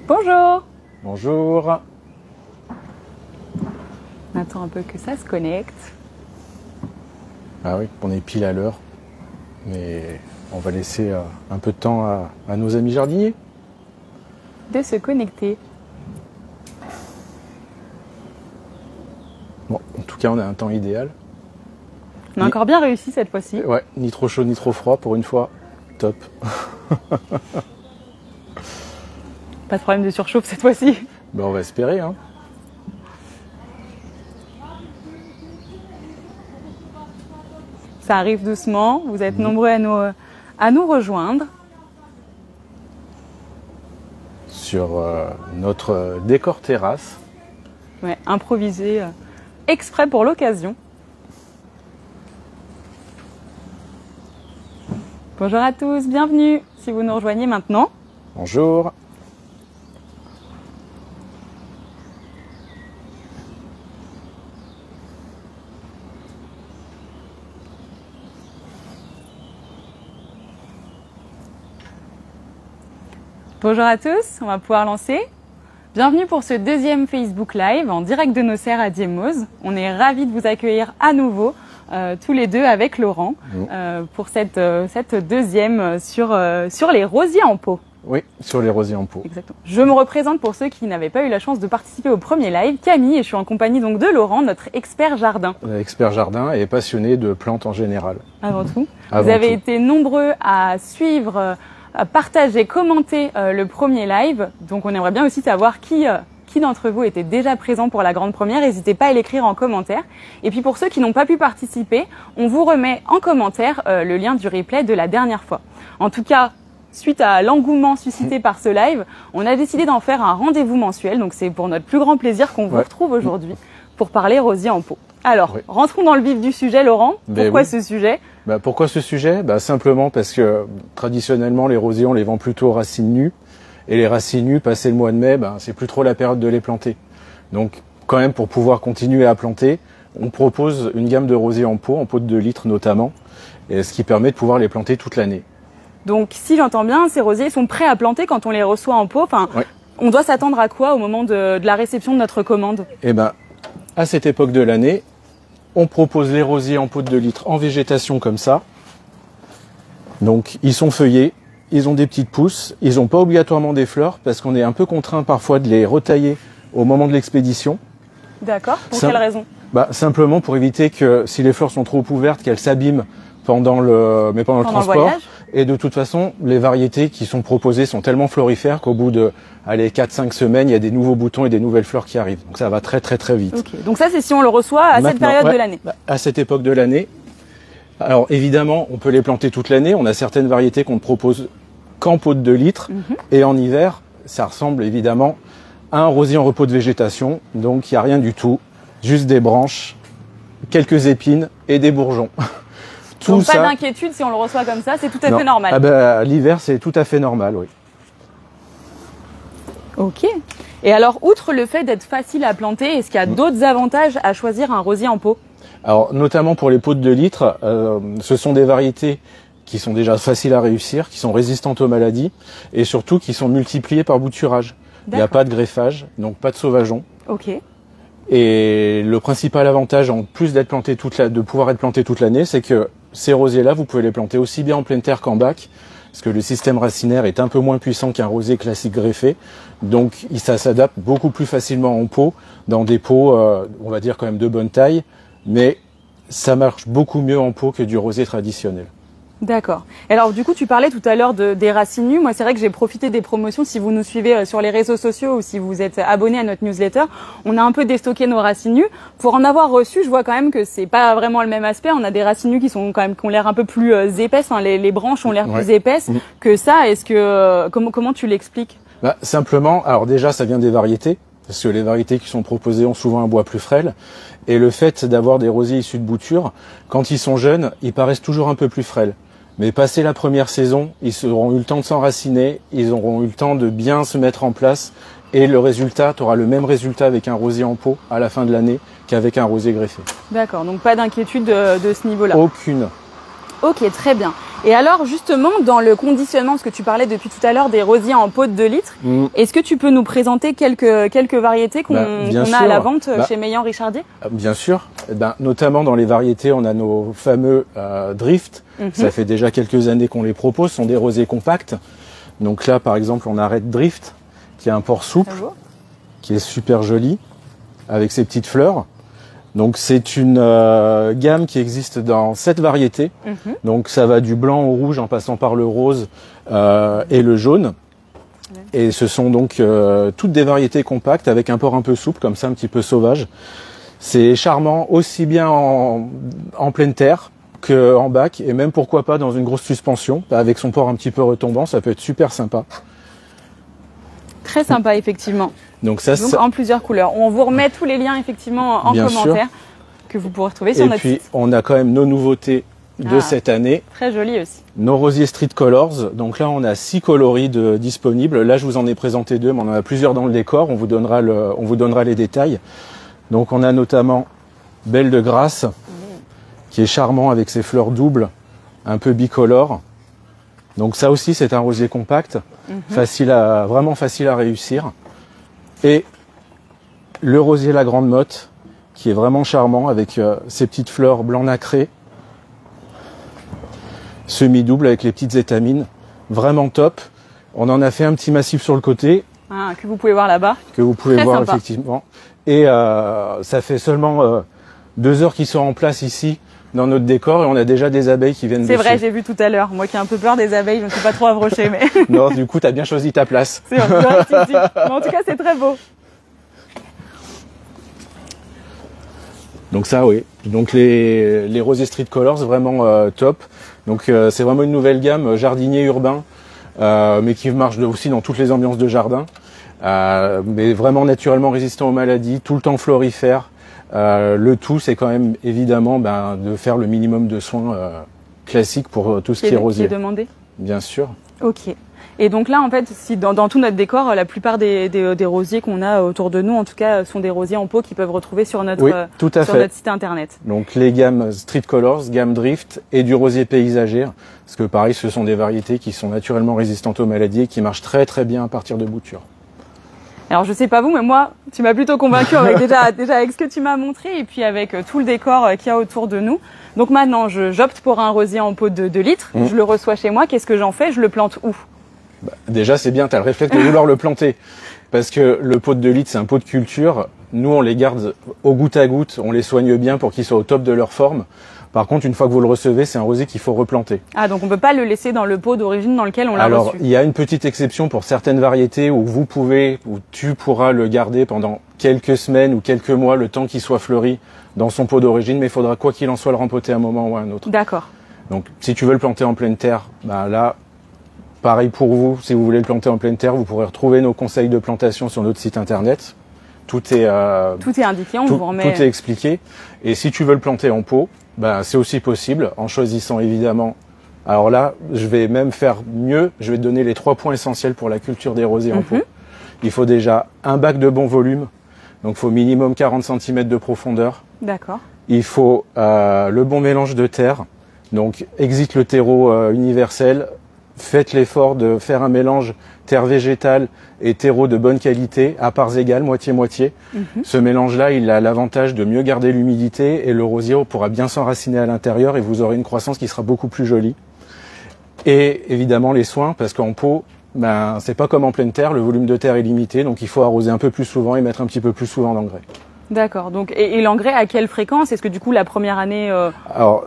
Bonjour. Bonjour. On attend un peu que ça se connecte. Ah oui, on est pile à l'heure. Mais on va laisser un peu de temps à nos amis jardiniers. De se connecter. Bon, en tout cas, on a un temps idéal. On a encore bien réussi cette fois-ci. Ouais, ni trop chaud ni trop froid pour une fois. Top. Pas de problème de surchauffe cette fois-ci. Ben, on va espérer, hein. Ça arrive doucement. Vous êtes nombreux à nous rejoindre. Sur notre décor terrasse. Ouais, improvisé exprès pour l'occasion. Bonjour à tous, bienvenue si vous nous rejoignez maintenant. Bonjour. Bonjour à tous, on va pouvoir lancer. Bienvenue pour ce deuxième Facebook Live en direct de nos serres à Diemose. On est ravis de vous accueillir à nouveau, tous les deux avec Laurent, pour cette deuxième sur les rosiers en pot. Oui, sur les rosiers en pot. Exactement. Je me représente pour ceux qui n'avaient pas eu la chance de participer au premier live, Camille, et je suis en compagnie donc de Laurent, notre expert jardin. Expert jardin et passionné de plantes en général. Avant tout. Vous avez été nombreux à suivre, à partager, commenter le premier live. Donc on aimerait bien aussi savoir qui d'entre vous était déjà présent pour la grande première. N'hésitez pas à l'écrire en commentaire. Et puis pour ceux qui n'ont pas pu participer, on vous remet en commentaire le lien du replay de la dernière fois. En tout cas, suite à l'engouement suscité par ce live, on a décidé d'en faire un rendez-vous mensuel. Donc c'est pour notre plus grand plaisir qu'on vous retrouve aujourd'hui pour parler rosiers en pot. Alors, rentrons dans le vif du sujet, Laurent. Pourquoi ce sujet ? Pourquoi ce sujet ? Simplement parce que traditionnellement, les rosiers, on les vend plutôt aux racines nues. Et les racines nues, passé le mois de mai, c'est plus trop la période de les planter. Donc, quand même, pour pouvoir continuer à planter, on propose une gamme de rosiers en pot de 2 litres notamment, et ce qui permet de pouvoir les planter toute l'année. Donc, si j'entends bien, ces rosiers sont prêts à planter quand on les reçoit en pot. Enfin, on doit s'attendre à quoi au moment de la réception de notre commande ? À cette époque de l'année, on propose les rosiers en pot de 2 litres en végétation comme ça. Donc, ils sont feuillés, ils ont des petites pousses, ils n'ont pas obligatoirement des fleurs parce qu'on est un peu contraint parfois de les retailler au moment de l'expédition. D'accord, pour quelle raison ? Simplement pour éviter que si les fleurs sont trop ouvertes, qu'elles s'abîment pendant le transport. Et de toute façon, les variétés qui sont proposées sont tellement florifères qu'au bout de 4-5 semaines, il y a des nouveaux boutons et des nouvelles fleurs qui arrivent. Donc ça va très très très vite. Okay. Donc ça, c'est si on le reçoit à cette période de l'année. À cette époque de l'année. Alors évidemment, on peut les planter toute l'année. On a certaines variétés qu'on ne propose qu'en pot de 2 litres. Et en hiver, ça ressemble évidemment à un rosier en repos de végétation. Donc il n'y a rien du tout. Juste des branches, quelques épines et des bourgeons. Donc pas d'inquiétude si on le reçoit comme ça, c'est tout à fait normal. L'hiver, c'est tout à fait normal, oui. Ok. Et alors, outre le fait d'être facile à planter, est-ce qu'il y a d'autres avantages à choisir un rosier en pot ? Alors, notamment pour les pots de 2 litres, ce sont des variétés qui sont déjà faciles à réussir, qui sont résistantes aux maladies et surtout qui sont multipliées par bouturage. Il n'y a pas de greffage, donc pas de sauvageon. Ok. Et le principal avantage, en plus d'être planté de pouvoir être planté toute l'année, c'est que ces rosiers-là, vous pouvez les planter aussi bien en pleine terre qu'en bac, parce que le système racinaire est un peu moins puissant qu'un rosier classique greffé. Donc ça s'adapte beaucoup plus facilement en pot, dans des pots, on va dire quand même de bonne taille, mais ça marche beaucoup mieux en pot que du rosier traditionnel. D'accord. Alors du coup, tu parlais tout à l'heure des racines nues. Moi, c'est vrai que j'ai profité des promotions. Si vous nous suivez sur les réseaux sociaux ou si vous êtes abonné à notre newsletter, on a un peu déstocké nos racines nues. Pour en avoir reçu, je vois quand même que c'est pas vraiment le même aspect. On a des racines nues qui sont quand même qui ont l'air un peu plus épaisses. Enfin, les branches ont l'air plus épaisses que ça. Est-ce que comment tu l'expliques ? Simplement, alors déjà, ça vient des variétés. Parce que les variétés qui sont proposées ont souvent un bois plus frêle. Et le fait d'avoir des rosiers issus de bouture, quand ils sont jeunes, ils paraissent toujours un peu plus frêles. Mais passé la première saison, ils auront eu le temps de s'enraciner, ils auront eu le temps de bien se mettre en place. Et le résultat, tu auras le même résultat avec un rosier en pot à la fin de l'année qu'avec un rosier greffé. D'accord, donc pas d'inquiétude de ce niveau-là. Aucune. Ok, très bien. Et alors justement, dans le conditionnement, parce que tu parlais depuis tout à l'heure des rosiers en pot de 2 litres, est-ce que tu peux nous présenter quelques variétés qu'on a à la vente chez Meillan-Richardier? Bien sûr. Notamment dans les variétés, on a nos fameux Drift. Ça fait déjà quelques années qu'on les propose. Ce sont des rosiers compacts. Donc là, par exemple, on a Red Drift, qui a un port souple, qui est super joli, avec ses petites fleurs. Donc c'est une gamme qui existe dans 7 variétés. Donc ça va du blanc au rouge en passant par le rose et le jaune. Et ce sont donc toutes des variétés compactes avec un port un peu souple, comme ça, un petit peu sauvage. C'est charmant aussi bien en pleine terre qu'en bac, et même pourquoi pas dans une grosse suspension, avec son port un petit peu retombant, ça peut être super sympa. Très sympa, effectivement. Donc en plusieurs couleurs. On vous remet tous les liens effectivement en commentaire que vous pourrez retrouver sur notre site. Et puis on a quand même nos nouveautés de cette année. Très joli aussi. Nos rosiers Street Colors. Donc là on a 6 coloris disponibles. Là je vous en ai présenté 2, mais on en a plusieurs dans le décor. On vous donnera les détails. Donc on a notamment Belle de Grâce, qui est charmant avec ses fleurs doubles, un peu bicolores. Donc ça aussi c'est un rosier compact, vraiment facile à réussir. Et le rosier La Grande Motte, qui est vraiment charmant avec ses petites fleurs blanc nacré, semi-double avec les petites étamines, vraiment top. On en a fait un petit massif sur le côté. Que vous pouvez voir là-bas. Que vous pouvez voir sympa. Effectivement. Et ça fait seulement 2 heures qu'ils sont en place ici dans notre décor et on a déjà des abeilles qui viennent dessus. C'est vrai, j'ai vu tout à l'heure. Moi qui ai un peu peur des abeilles, je ne me suis pas trop approchée. Mais... Non, du coup, tu as bien choisi ta place. C'est vrai, si. Mais en tout cas, c'est très beau. Donc ça, oui. Donc les rosiers Street Colors, vraiment top. Donc c'est vraiment une nouvelle gamme jardinier urbain, mais qui marche aussi dans toutes les ambiances de jardin. Mais vraiment naturellement résistant aux maladies, tout le temps florifère. Le tout, c'est quand même évidemment de faire le minimum de soins classiques pour tout ce qui est rosier. Qui est demandé. Bien sûr. Ok. Et donc là, en fait, si dans tout notre décor, la plupart des rosiers qu'on a autour de nous, en tout cas, sont des rosiers en pot qu'ils peuvent retrouver sur notre site internet. Donc les gammes Street Colors, gamme Drift et du rosier paysager, parce que pareil, ce sont des variétés qui sont naturellement résistantes aux maladies et qui marchent très très bien à partir de boutures. Alors je sais pas vous, mais moi, tu m'as plutôt convaincu avec déjà avec ce que tu m'as montré et puis avec tout le décor qu'il y a autour de nous. Donc maintenant, j'opte pour un rosier en pot de 2 litres. Je le reçois chez moi. Qu'est-ce que j'en fais? Je le plante où? Déjà, c'est bien, tu as le réflexe de vouloir le planter. Parce que le pot de 2 litres, c'est un pot de culture. Nous, on les garde au goutte à goutte. On les soigne bien pour qu'ils soient au top de leur forme. Par contre, une fois que vous le recevez, c'est un rosier qu'il faut replanter. Ah, donc on peut pas le laisser dans le pot d'origine dans lequel on l'a reçu. Alors, il y a une petite exception pour certaines variétés où tu pourras le garder pendant quelques semaines ou quelques mois, le temps qu'il soit fleuri dans son pot d'origine. Mais il faudra, quoi qu'il en soit, le rempoter à un moment ou à un autre. D'accord. Donc, si tu veux le planter en pleine terre, là, pareil pour vous. Si vous voulez le planter en pleine terre, vous pourrez retrouver nos conseils de plantation sur notre site internet. Tout est indiqué, on vous remet. Tout est expliqué. Et si tu veux le planter en pot, c'est aussi possible en choisissant évidemment. Alors là, je vais même faire mieux. Je vais te donner les 3 points essentiels pour la culture des rosiers en pot. Il faut déjà un bac de bon volume. Donc, il faut minimum 40 cm de profondeur. D'accord. Il faut le bon mélange de terre. Donc, exit le terreau universel. Faites l'effort de faire un mélange terre végétale et terreau de bonne qualité, à parts égales, moitié-moitié. Ce mélange-là, il a l'avantage de mieux garder l'humidité et le rosier pourra bien s'enraciner à l'intérieur et vous aurez une croissance qui sera beaucoup plus jolie. Et évidemment les soins, parce qu'en pot, c'est pas comme en pleine terre, le volume de terre est limité, donc il faut arroser un peu plus souvent et mettre un petit peu plus souvent d'engrais. D'accord. Donc, et l'engrais à quelle fréquence? Est-ce que du coup la première année... Alors,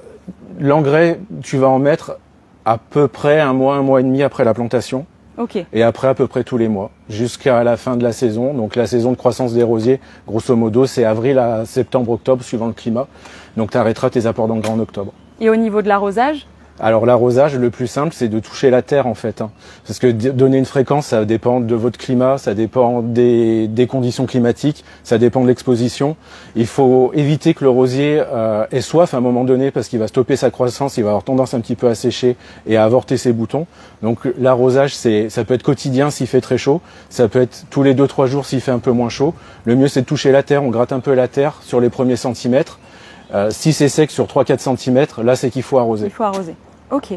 l'engrais, tu vas en mettre à peu près un mois et demi après la plantation. Okay. Et après à peu près tous les mois, jusqu'à la fin de la saison. Donc la saison de croissance des rosiers, grosso modo, c'est avril à septembre, octobre, suivant le climat. Donc tu arrêteras tes apports d'engrais en octobre. Et au niveau de l'arrosage? Alors l'arrosage, le plus simple, c'est de toucher la terre en fait. Parce que donner une fréquence, ça dépend de votre climat, ça dépend des conditions climatiques, ça dépend de l'exposition. Il faut éviter que le rosier ait soif à un moment donné parce qu'il va stopper sa croissance, il va avoir tendance un petit peu à sécher et à avorter ses boutons. Donc l'arrosage, ça peut être quotidien s'il fait très chaud, ça peut être tous les 2-3 jours s'il fait un peu moins chaud. Le mieux c'est de toucher la terre, on gratte un peu la terre sur les premiers centimètres. Si c'est sec sur 3-4 cm, là c'est qu'il faut arroser. Il faut arroser. Ok,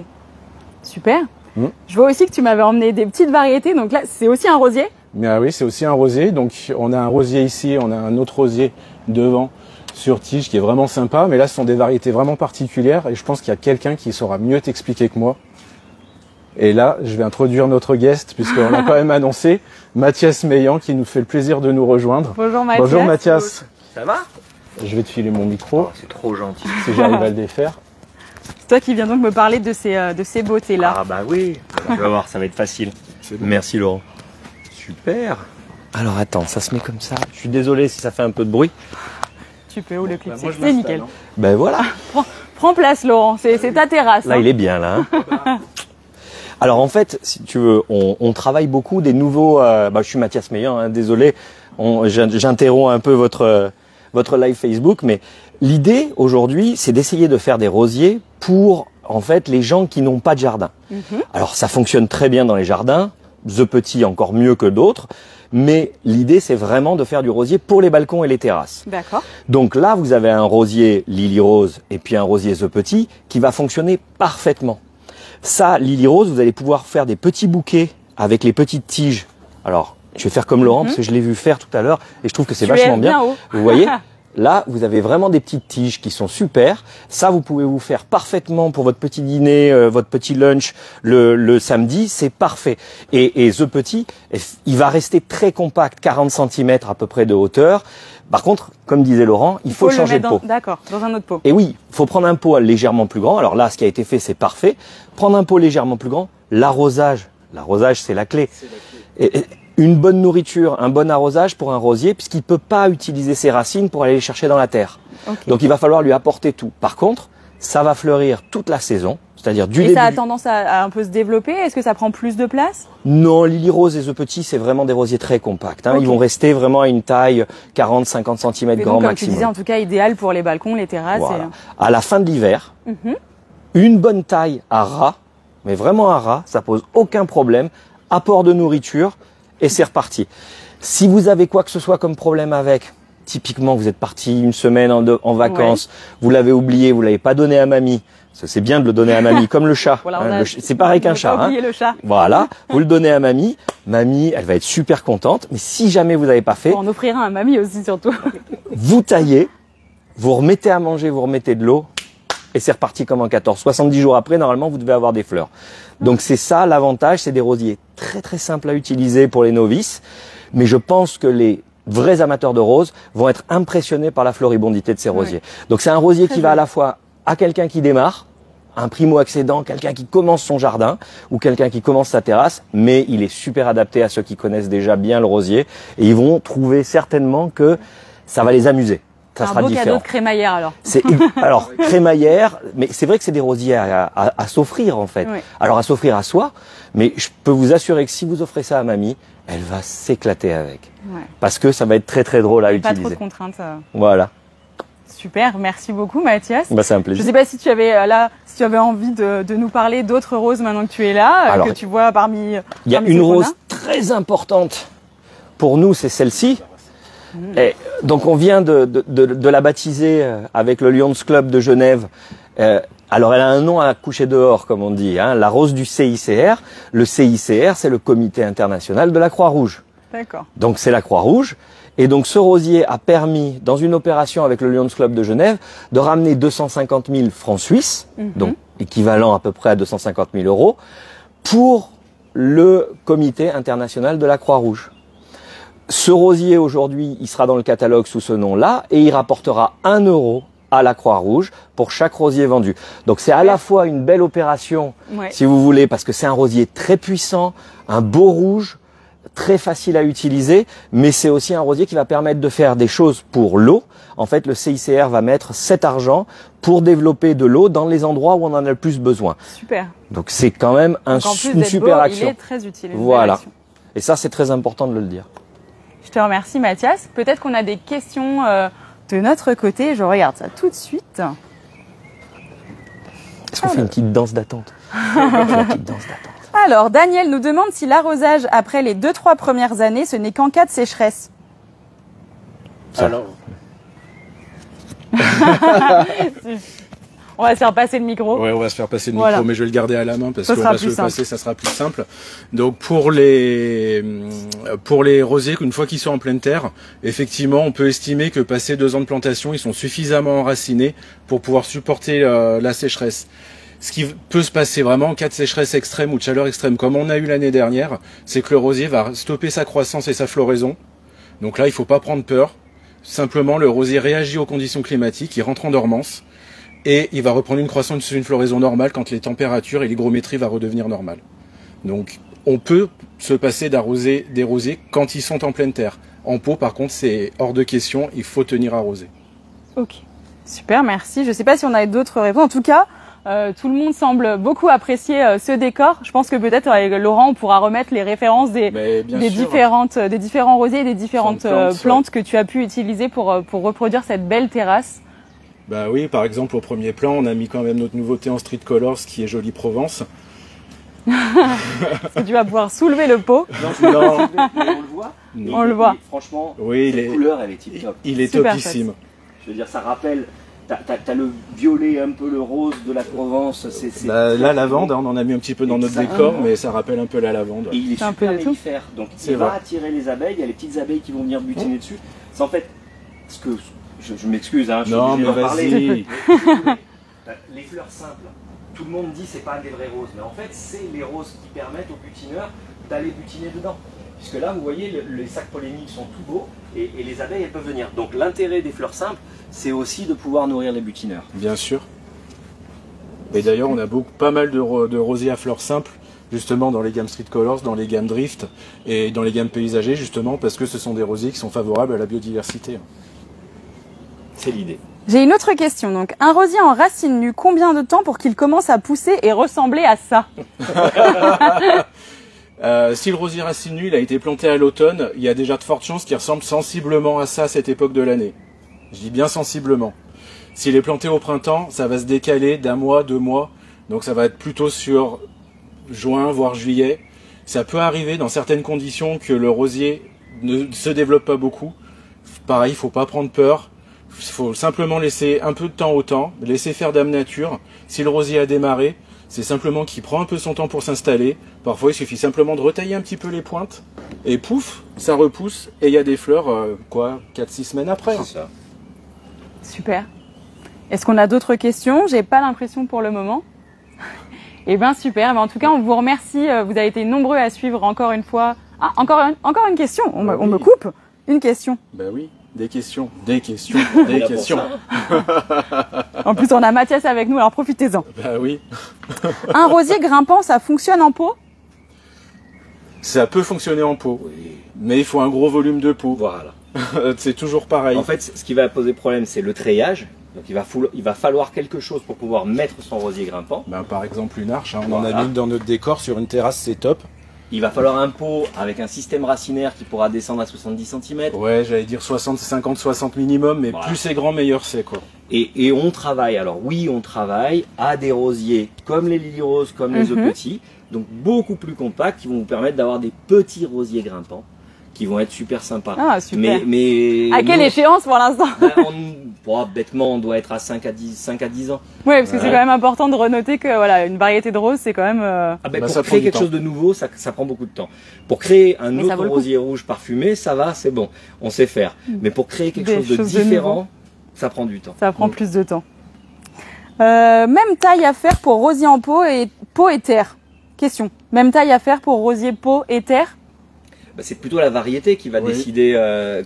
super. Je vois aussi que tu m'avais emmené des petites variétés, donc là c'est aussi un rosier? Mais oui, c'est aussi un rosier. Donc on a un rosier ici, on a un autre rosier devant sur tige qui est vraiment sympa. Mais là, ce sont des variétés vraiment particulières et je pense qu'il y a quelqu'un qui saura mieux t'expliquer que moi. Et là, je vais introduire notre guest puisqu'on l'a quand même annoncé, Mathias Meillan qui nous fait le plaisir de nous rejoindre. Bonjour Mathias. Bonjour Mathias. Ça va? Je vais te filer mon micro. Oh, c'est trop gentil. Si j'arrive à le défaire. C'est toi qui viens donc me parler de ces beautés-là. Ah bah oui, tu vas voir, ça va être facile. Merci Laurent. Super. Alors attends, ça se met comme ça. Je suis désolé si ça fait un peu de bruit. Tu peux, où le clip, moi, je c'est nickel. Ben voilà. Prends place Laurent, c'est ta terrasse. Là, il est bien là. Hein. Alors en fait, si tu veux, on travaille beaucoup des nouveaux... je suis Mathias Meillan, hein, désolé. J'interromps un peu votre live Facebook, mais l'idée aujourd'hui, c'est d'essayer de faire des rosiers pour en fait les gens qui n'ont pas de jardin. Alors ça fonctionne très bien dans les jardins, The Petit encore mieux que d'autres, mais l'idée c'est vraiment de faire du rosier pour les balcons et les terrasses. D'accord. Donc là, vous avez un rosier Lily Rose et puis un rosier The Petit qui va fonctionner parfaitement. Ça, Lily Rose, vous allez pouvoir faire des petits bouquets avec les petites tiges. Alors, je vais faire comme Laurent parce que je l'ai vu faire tout à l'heure et je trouve que c'est vachement bien. Haut. Vous voyez? Là, vous avez vraiment des petites tiges qui sont super. Ça, vous pouvez vous faire parfaitement pour votre petit dîner, votre petit lunch le samedi. C'est parfait. Et The Petit, il va rester très compact, 40 cm à peu près de hauteur. Par contre, comme disait Laurent, il faut changer de pot. D'accord, dans un autre pot. Et oui, il faut prendre un pot légèrement plus grand. Alors là, ce qui a été fait, c'est parfait. Prendre un pot légèrement plus grand. L'arrosage, c'est la clé. Et une bonne nourriture, un bon arrosage pour un rosier, puisqu'il ne peut pas utiliser ses racines pour aller les chercher dans la terre. Okay. Donc il va falloir lui apporter tout. Par contre, ça va fleurir toute la saison, c'est-à-dire du début. Et ça a tendance à un peu se développer? Est-ce que ça prend plus de place? Non, Lily Rose et The Petit, c'est vraiment des rosiers très compacts. Hein. Okay. Ils vont rester vraiment à une taille 40-50 cm grand maximum. Comme tu disais, en tout cas, idéal pour les balcons, les terrasses. Voilà. À la fin de l'hiver, une bonne taille à ras, mais vraiment à ras, ça pose aucun problème. Apport de nourriture. Et c'est reparti. Si vous avez quoi que ce soit comme problème avec, typiquement vous êtes parti une semaine en vacances, vous l'avez oublié, vous l'avez pas donné à mamie, c'est bien de le donner à mamie, comme le chat. Voilà, hein, c'est pareil qu'un chat. Hein. Le chat. Voilà, vous le donnez à mamie, elle va être super contente. Mais si jamais vous n'avez pas fait, on offrira à mamie aussi surtout. Vous taillez, vous remettez à manger, vous remettez de l'eau. Et c'est reparti comme en 14. 70 jours après, normalement, vous devez avoir des fleurs. Donc c'est ça l'avantage, c'est des rosiers très très simples à utiliser pour les novices. Mais je pense que les vrais amateurs de roses vont être impressionnés par la floribondité de ces rosiers. Donc c'est un rosier qui va à la fois à quelqu'un qui démarre, un primo-accédant, quelqu'un qui commence son jardin ou quelqu'un qui commence sa terrasse, mais il est super adapté à ceux qui connaissent déjà bien le rosier et ils vont trouver certainement que ça va les amuser. Ça sera différent. Cadeau de crémaillère alors. Alors crémaillère, mais c'est vrai que c'est des rosiers à s'offrir en fait. Oui. Alors à s'offrir à soi, mais je peux vous assurer que si vous offrez ça à mamie, elle va s'éclater avec. Ouais. Parce que ça va être très très drôle à utiliser. Pas trop de contraintes. Voilà. Super, merci beaucoup Mathias. Bah, c'est un plaisir. Je sais pas si tu avais envie de nous parler d'autres roses maintenant que tu es là, alors, que tu vois parmi. Il y a une rose très importante pour nous, c'est celle-ci. Et donc on vient de la baptiser avec le Lions Club de Genève. Alors elle a un nom à coucher dehors comme on dit, hein, la rose du CICR. Le CICR c'est le Comité international de la Croix-Rouge. D'accord. Donc c'est la Croix-Rouge. Et donc ce rosier a permis, dans une opération avec le Lions Club de Genève, de ramener 250 000 francs suisses, donc équivalent à peu près à 250 000 euros, pour le Comité international de la Croix-Rouge. Ce rosier, aujourd'hui, il sera dans le catalogue sous ce nom-là et il rapportera 1 euro à la Croix-Rouge pour chaque rosier vendu. Donc c'est à la fois une belle opération, si vous voulez, parce que c'est un rosier très puissant, un beau rouge, très facile à utiliser, mais c'est aussi un rosier qui va permettre de faire des choses pour l'eau. En fait, le CICR va mettre cet argent pour développer de l'eau dans les endroits où on en a le plus besoin. Super. Donc c'est quand même une super action. Il est très utile. Voilà. Et ça, c'est très important de le dire. Je te remercie Mathias. Peut-être qu'on a des questions de notre côté. Je regarde ça tout de suite. Est-ce qu'on fait une petite danse d'attente? Alors, Daniel nous demande si l'arrosage après les 2-3 premières années, ce n'est qu'en cas de sécheresse. Alors... On va se faire passer le micro. Ouais, on va se faire passer le Voilà. micro, mais je vais le garder à la main parce qu'on va se le simple. passer, ça sera plus simple. Donc pour les rosiers, une fois qu'ils sont en pleine terre, effectivement, on peut estimer que passé 2 ans de plantation, ils sont suffisamment enracinés pour pouvoir supporter la sécheresse. Ce qui peut se passer vraiment en cas de sécheresse extrême ou de chaleur extrême, comme on a eu l'année dernière, c'est que le rosier va stopper sa croissance et sa floraison. Donc là, il faut pas prendre peur. Simplement, le rosier réagit aux conditions climatiques, il rentre en dormance et il va reprendre une croissance, une floraison normale quand les températures et l'hygrométrie va redevenir normale. Donc, on peut se passer d'arroser des rosiers quand ils sont en pleine terre. En pot, par contre, c'est hors de question, il faut tenir arrosé. Ok, super, merci. Je sais pas si on a d'autres réponses. En tout cas, tout le monde semble beaucoup apprécier ce décor. Je pense que peut-être avec Laurent, on pourra remettre les références des différents rosiers et des différentes plantes que tu as pu utiliser pour reproduire cette belle terrasse. Bah oui, par exemple, au premier plan, on a mis quand même notre nouveauté en Street Colors qui est Jolie Provence. Est-ce que tu vas pouvoir soulever le pot? Non, on le voit. On le voit. Franchement, oui, la couleur, elle est tip top. Il est super topissime. chouette. Je veux dire, ça rappelle. T'as le violet, un peu le rose de la Provence. La lavande, on en a mis un petit peu dans notre décor, mais ça rappelle un peu la lavande. Et il est C'est un super peu de tout. mellifère, donc il va vrai. attirer les abeilles. Il y a les petites abeilles qui vont venir butiner dessus. C'est en fait ce que je m'excuse, hein, je suis Non, obligé mais d'en parler. vas-y. Les fleurs simples. Tout le monde dit c'est pas des vraies roses, mais en fait c'est les roses qui permettent aux butineurs d'aller butiner dedans. Puisque là, vous voyez, les sacs polliniques sont tout beaux et les abeilles, elles peuvent venir. Donc l'intérêt des fleurs simples, c'est aussi de pouvoir nourrir les butineurs. Bien sûr. Et d'ailleurs, on a pas mal de rosiers à fleurs simples, justement dans les gammes Street Colors, dans les gammes Drift et dans les gammes paysagers, justement parce que ce sont des rosiers qui sont favorables à la biodiversité. C'est l'idée. J'ai une autre question. Donc, un rosier en racine nue, combien de temps pour qu'il commence à pousser et ressembler à ça? Si le rosier racine nue il a été planté à l'automne, il y a déjà de fortes chances qu'il ressemble sensiblement à ça à cette époque de l'année. Je dis bien sensiblement. S'il est planté au printemps, ça va se décaler d'1 mois, 2 mois. Donc ça va être plutôt sur juin, voire juillet. Ça peut arriver dans certaines conditions que le rosier ne se développe pas beaucoup. Pareil, il faut pas prendre peur. Il faut simplement laisser un peu de temps au temps, laisser faire dame nature. Si le rosier a démarré, c'est simplement qu'il prend un peu son temps pour s'installer. Parfois, il suffit simplement de retailler un petit peu les pointes. Et pouf, ça repousse. Et il y a des fleurs, 4-6 semaines après. C'est ça. Super. Est-ce qu'on a d'autres questions? J'ai pas l'impression pour le moment. Eh bien, super. En tout cas, on vous remercie. Vous avez été nombreux à suivre encore une fois. Ah, encore une question. On me coupe. Une question. Ben oui, des questions. Des questions. En plus, on a Mathias avec nous, alors profitez-en. Ben oui. Un rosier grimpant, ça fonctionne en pot? Ça peut fonctionner en pot. Mais il faut un gros volume de pot. Voilà. C'est toujours pareil. En fait, ce qui va poser problème, c'est le treillage. Donc il va falloir quelque chose pour pouvoir mettre son rosier grimpant. Ben, par exemple, une arche. On en a mis dans notre décor sur une terrasse, c'est top. Il va falloir un pot avec un système racinaire qui pourra descendre à 70 cm. Ouais, j'allais dire 50-60 minimum, mais voilà. Plus c'est grand, meilleur c'est quoi. Et on travaille, alors oui, on travaille à des rosiers comme les lily roses, comme les œufs petits, donc beaucoup plus compacts, qui vont vous permettre d'avoir des petits rosiers grimpants qui vont être super sympas. Ah, super. Mais à quelle échéance pour l'instant? Bêtement, on doit être à 5 à 10 ans. Oui, parce que c'est quand même important de renoter que voilà, une variété de roses, c'est quand même... Pour créer quelque chose de nouveau, ça prend beaucoup de temps. Pour créer un autre rosier rouge parfumé, ça va, c'est bon, on sait faire. Mais pour créer quelque chose de différent, ça prend du temps. Ça prend plus de temps. Même taille à faire pour rosier en pot et terre. Question. Même taille à faire pour rosier pot et terre? C'est plutôt la variété qui va décider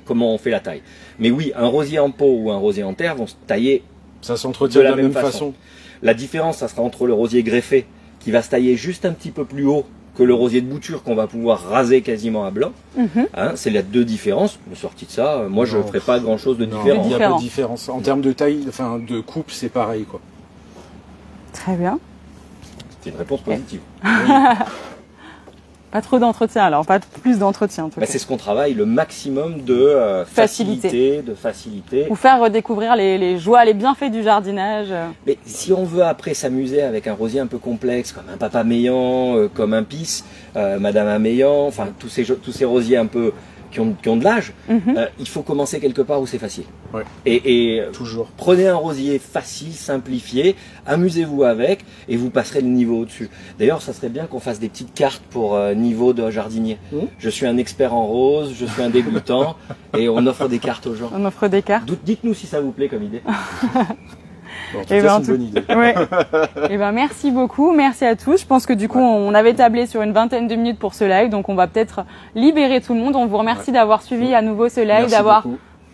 comment on fait la taille. Mais oui, un rosier en pot ou un rosier en terre vont se tailler ça s'entretient de la même façon. La différence, ça sera entre le rosier greffé qui va se tailler juste un petit peu plus haut que le rosier de bouture qu'on va pouvoir raser quasiment à blanc. C'est les deux différences. Sorti de ça, moi je ne ferai pas grand chose de différent. Il n'y a pas de différence. En termes de taille, enfin de coupe, c'est pareil quoi. Très bien. C'est une réponse positive. Pas trop d'entretien alors, pas plus d'entretien. C'est ce qu'on travaille, le maximum de facilité, de facilité. Pour faire redécouvrir les joies, les bienfaits du jardinage. Mais si on veut après s'amuser avec un rosier un peu complexe, comme un papa Meillan, comme un Pisse, Madame Meillan, enfin tous ces rosiers un peu qui ont de l'âge, il faut commencer quelque part où c'est facile. Ouais. Et Toujours. Prenez un rosier facile, simplifié, amusez-vous avec et vous passerez le niveau au-dessus. D'ailleurs, ça serait bien qu'on fasse des petites cartes pour niveau de jardinier. Je suis un expert en rose, je suis un débutant et on offre des cartes aux gens. On offre des cartes. Dites-nous si ça vous plaît comme idée. Bon, en tout cas, c'est une bonne idée. Ouais. Et ben merci beaucoup, merci à tous. Je pense que du coup on avait tablé sur une vingtaine de minutes pour ce live, donc on va peut-être libérer tout le monde. On vous remercie d'avoir suivi à nouveau ce live, d'avoir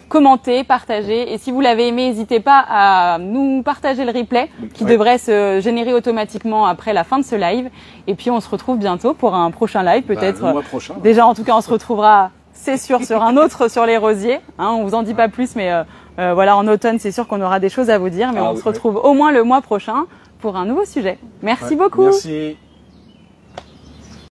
commenté, partagé. Et si vous l'avez aimé, n'hésitez pas à nous partager le replay qui devrait se générer automatiquement après la fin de ce live. Et puis on se retrouve bientôt pour un prochain live, peut-être. Le mois prochain. Déjà en tout cas on se retrouvera, c'est sûr, sur un autre sur les rosiers. Hein, on vous en dit pas plus, mais voilà, en automne, c'est sûr qu'on aura des choses à vous dire, mais on se retrouve au moins le mois prochain pour un nouveau sujet. Merci beaucoup. Merci.